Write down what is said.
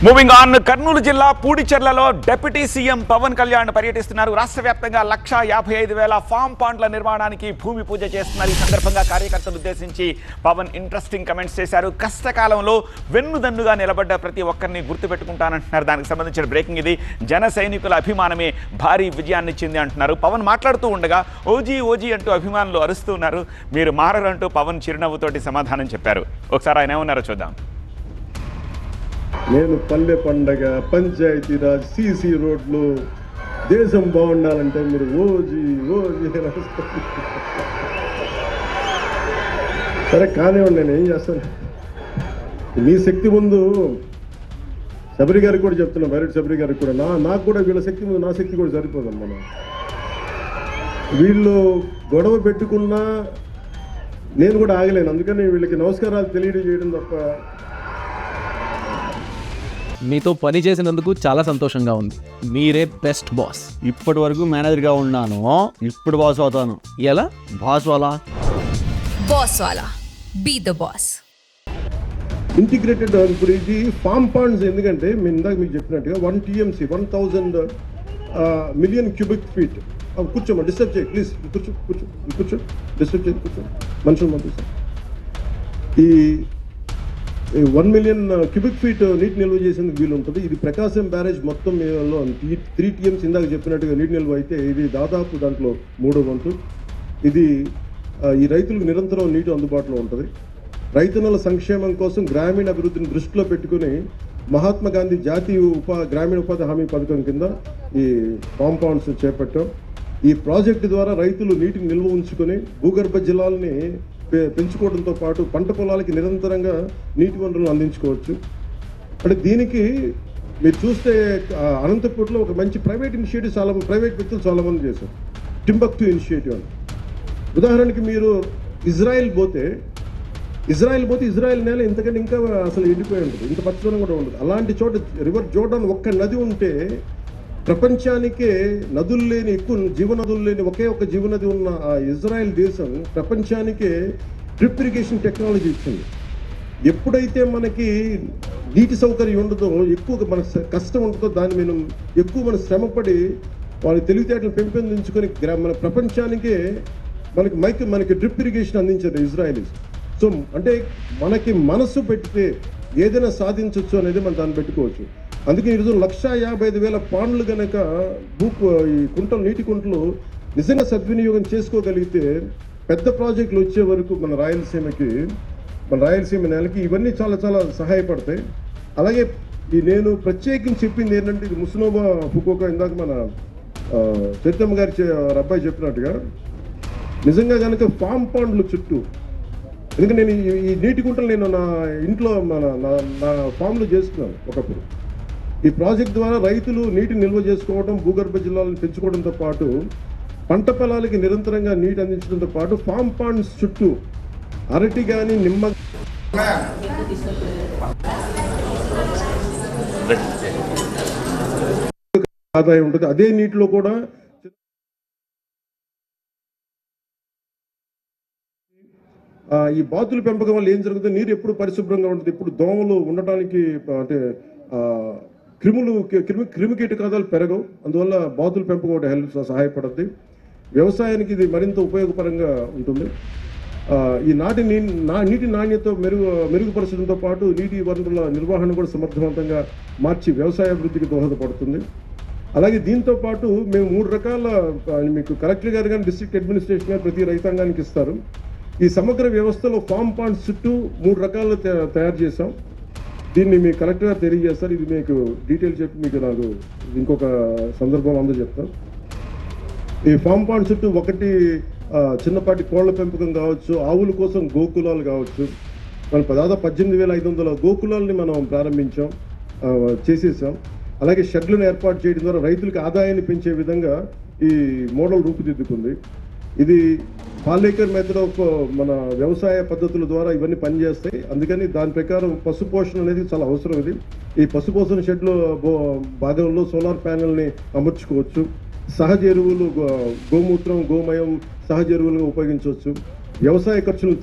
Moving on, Kurnool జిల్లా పూడిచెర్లలో deputy CM Pawan Kalyan పర్యటిస్తున్నారు. రాష్ట్ర వ్యాప్తంగా 1,55,000 ఫామ్ పాండ్ల నిర్మాణానికి భూమి పూజ చేస్తున్నారు. ఈ సందర్భంగా కార్యకర్తలు ఉద్దేశించి పవన్ ఇంట్రెస్టింగ్ కమెంట్స్ చేశారు. కష్టకాలంలో వెన్నుదన్నుగా నిలబడ్డ ప్రతి ఒక్కరిని గుర్తుపెట్టుకుంటానంటున్నారు. దానికి సంబంధించిన బ్రేకింగ్ ఇది. జన సైనికుల అభిమానమే భారీ విజయాన్ని ఇచ్చింది అంటున్నారు. పవన్ మాట్లాడుతూ ఉండగా ఓజీ ఓజీ అంటూ అభిమానులు అరుస్తున్నారు. మీరు మారరంటూ పవన్ చిరునవ్వుతోటి సమాధానం చెప్పారు. ఒకసారి ఆయన ఏమన్నారో చూద్దాం. నేను పల్లె పండగ, పంచాయతీరాజ్, సీసీ రోడ్లు, దేశం బాగుండాలంటే మీరు ఓజీ ఓజీ సరే కానివ్వండి, నేను ఏం చేస్తాను. మీ శక్తి ముందు శబరి గారికి కూడా చెప్తున్నా, బైరెడ్డి శబరి గారికి కూడా నాకు కూడా వీళ్ళ శక్తి ముందు నా శక్తి కూడా సరిపోదాం. మనం వీళ్ళు గొడవ పెట్టుకున్నా నేను కూడా ఆగలేను. అందుకని వీళ్ళకి నమస్కారాలు తెలియజేయడం తప్ప. మీతో పని చేసినందుకు చాలా సంతోషంగా ఉంది. మీరే బెస్ట్ బాస్. ఇప్పటి వరకు మేనేజర్గా ఉన్నాను, ఇప్పుడు బాస్ అవుతాను. ఎలా? బాస్ వాలా బీ ద బాస్. ఇంటిగ్రేటెడ్ ఇప్పుడు ఇది ఫామ్ పాండ్స్. ఎందుకంటే మేము ఇందాక మీకు చెప్పినట్టుగా 1 TMC 1000 మిలియన్ క్యూబిక్ ఫీట్. కూర్చోమా, డిస్టర్బ్ చేయి ప్లీజ్. కూర్చో డిస్టర్బ్ చేయి, కూర్చో. మనుషులు పంపిస్తాం. ఈ 1 మిలియన్ క్యూబిక్ ఫీట్ నీటి నిల్వ చేసేందుకు వీలు ఉంటుంది. ఇది ప్రకాశం బ్యారేజ్ మొత్తం 3 TMC ఇందాక చెప్పినట్టుగా నీటి నిల్వ అయితే ఇది దాదాపు దాంట్లో 3వ వంతు. ఇది ఈ రైతులకు నిరంతరం నీటి అందుబాటులో ఉంటుంది. రైతన్నల సంక్షేమం కోసం గ్రామీణ అభివృద్ధిని దృష్టిలో పెట్టుకుని మహాత్మా గాంధీ జాతీయ గ్రామీణ ఉపాధి హామీ పథకం కింద ఈ ఫామ్ పాండ్స్ చేపట్టాం. ఈ ప్రాజెక్టు ద్వారా రైతులు నీటిని నిల్వ ఉంచుకొని భూగర్భ జలాల్ని పెంచుకోవడంతో పాటు పంట పొలాలకి నిరంతరంగా నీటి వనరులను అందించుకోవచ్చు. అంటే దీనికి మీరు చూస్తే అనంతపూర్లో ఒక మంచి ప్రైవేట్ ఇనిషియేటివ్ ప్రైవేట్ వ్యక్తులు చాలామంది చేశారు. టింబక్టు ఇనిషియేటివ్ అని. ఉదాహరణకి మీరు ఇజ్రాయెల్ పోతే ఇజ్రాయెల్ నేల ఇంతకంటే ఇంకా అసలు ఎండిపోయి ఉంటుంది, ఇంత పచ్చదనం కూడా ఉండదు. అలాంటి చోట రివర్ జోర్డాన్ ఒక్క నది ఉంటే ప్రపంచానికే నదులు లేని, ఎక్కువ జీవనదులు లేని ఒకే ఒక జీవనది ఉన్న ఆ ఇజ్రాయెల్ దేశం ప్రపంచానికే డ్రిప్ ఇరిగేషన్ టెక్నాలజీ ఇచ్చింది. ఎప్పుడైతే మనకి నీటి సౌకర్యం ఉండదో, ఎక్కువగా మన కష్టం ఉంటుందో, దాన్ని మనం ఎక్కువ మన శ్రమపడి వాళ్ళ తెలివితేటలు పెంపొందించుకొని మన ప్రపంచానికే మనకి డ్రిప్ ఇరిగేషన్ అందించారు ఇజ్రాయలీస్. సో అంటే మనకి మనసు పెడితే ఏదైనా సాధించవచ్చు అనేది మనం దాన్ని పెట్టుకోవచ్చు. అందుకే ఈరోజు 1,55,000 పాండ్లు కనుక ఈ కుంటలు, నీటి కుంటలు నిజంగా సద్వినియోగం చేసుకోగలిగితే పెద్ద ప్రాజెక్టులు వచ్చే వరకు మన రాయలసీమ నేలకి ఇవన్నీ చాలా చాలా సహాయపడతాయి. అలాగే నేను ప్రత్యేకించి చెప్పింది ఏంటంటే, ఇది ముస్నోబా హుకోకా, ఇందాక మన చరితమ్మ గారి అబ్బాయి చెప్పినట్టుగా నిజంగా కనుక ఫామ్ పాండ్లు చుట్టూ, ఎందుకంటే నేను ఈ నీటి కుంటలు నేను నా ఇంట్లో నా ఫామ్లో చేసుకున్నాను ఒకప్పుడు. ఈ ప్రాజెక్ట్ ద్వారా రైతులు నీటిని నిల్వ చేసుకోవడం, భూగర్భ జలాలను పెంచుకోవడంతో పాటు పంట పొలాలకి నిరంతరంగా నీటి అందించడంతో పాటు ఫామ్ పాండ్స్ చుట్టూ అరటి కానీ నిమ్మ ఆదాయం ఉంటుంది. అదే నీటిలో కూడా ఈ బాతుల పెంపకం వల్ల ఏం జరుగుతుంది, నీరు ఎప్పుడు పరిశుభ్రంగా ఉంటుంది, ఇప్పుడు దోమలు ఉండటానికి అంటే క్రిమి కీటకాలు పెరగవు. అందువల్ల బాతుల పెంపకం సహాయపడుతుంది. వ్యవసాయానికి ఇది మరింత ఉపయోగపరంగా ఉంటుంది. ఈ నీటి నాణ్యత మెరుగుపరచడంతో పాటు నీటి వనరుల నిర్వహణ కూడా సమర్థవంతంగా మార్చి వ్యవసాయ అభివృద్ధికి దోహదపడుతుంది. అలాగే దీంతో పాటు మేము 3 రకాల, మీకు కలెక్టర్ గారు కానీ డిస్ట్రిక్ట్ అడ్మినిస్ట్రేషన్ గారు ప్రతి రైతాంగానికి ఇస్తారు. ఈ సమగ్ర వ్యవస్థలో ఫామ్ పాండ్స్ చుట్టూ 3 రకాలు తయారు చేసాం. దీన్ని మీ కలెక్టర్ గారు తెలియజేస్తారు. ఇది మీకు డీటెయిల్ చెప్పి మీకు నాకు ఇంకొక సందర్భం అందరూ చెప్తాను. ఈ ఫామ్ పాండ్ చుట్టూ ఒకటి చిన్నపాటి కోళ్ల పెంపకం కావచ్చు, ఆవుల కోసం గోకులాలు కావచ్చు. మనం దాదాపు 18,500 గోకులాలని మనం ప్రారంభించాం, చేసేసాం. అలాగే షెడ్లను ఏర్పాటు చేయడం ద్వారా రైతులకు ఆదాయాన్ని పెంచే విధంగా ఈ మోడల్ రూపుదిద్దుకుంది. ఇది పాలేకర్ మెథడ్ ఆఫ్ మన వ్యవసాయ పద్ధతుల ద్వారా ఇవన్నీ పనిచేస్తాయి. అందుకని దాని ప్రకారం పశు పోషణ అనేది చాలా అవసరం. ఇది ఈ పశు పోషణ షెడ్లో భాగంలో సోలార్ ప్యానెల్ని అమర్చుకోవచ్చు. సహజ ఎరువులు, గోమూత్రం, గోమయం సహజ ఎరువులుగా ఉపయోగించవచ్చు. వ్యవసాయ ఖర్చులను